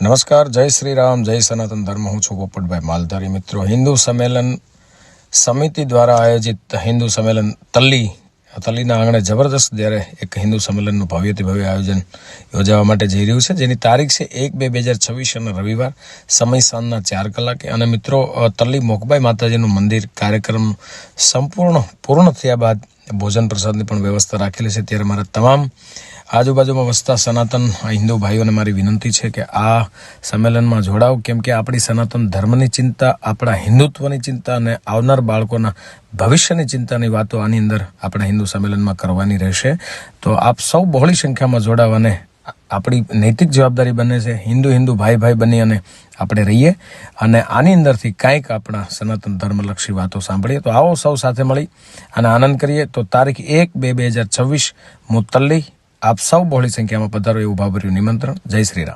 નમસ્કાર, જય શ્રી રામ, જય સનાતન ધર્મ. હું છું પોપટભાઈ માલધારી. મિત્રો, હિન્દુ સંમેલન સમિતિ દ્વારા આયોજિત હિન્દુ સંમેલન તલ્લીના આંગણે જબરદસ્ત જ્યારે એક હિન્દુ સંમેલનનું ભવ્યથી ભવ્ય આયોજન યોજાવા માટે જઈ રહ્યું છે, જેની તારીખ છે 1/2/2026 અને રવિવાર, સમય સાંજના 4 કલાકે. અને મિત્રો, તલ્લી મોકબાઈ માતાજીનું મંદિર કાર્યક્રમ પૂર્ણ થયા બાદ ભોજન પ્રસાદની પણ વ્યવસ્થા રાખેલી છે. ત્યારે મારા તમામ આજુબાજુમાં વસતા સનાતન હિન્દુ ભાઈઓને મારી વિનંતી છે કે આ સંમેલનમાં જોડાઓ, કેમ કે આપણી સનાતન ધર્મની ચિંતા, આપણા હિન્દુત્વની ચિંતા અને આવનાર બાળકોના ભવિષ્યની ચિંતાની વાતો આની અંદર આપણા હિન્દુ સંમેલનમાં કરવાની રહેશે. તો આપ સૌ બહોળી સંખ્યામાં જોડાવાને આપણી નૈતિક જવાબદારી બને છે. હિન્દુ ભાઈ બની અને આપણે રહીએ અને આની અંદરથી કાંઈક આપણા સનાતન ધર્મલક્ષી વાતો સાંભળીએ. તો આવો સૌ સાથે મળી અને આનંદ કરીએ. તો તારીખ 1/2/2026 મુતલ્લી, આપ સૌ બહોળી સંખ્યામાં પધારો એવું ભાવભર્યું નિમંત્રણ. જય શ્રી રામ.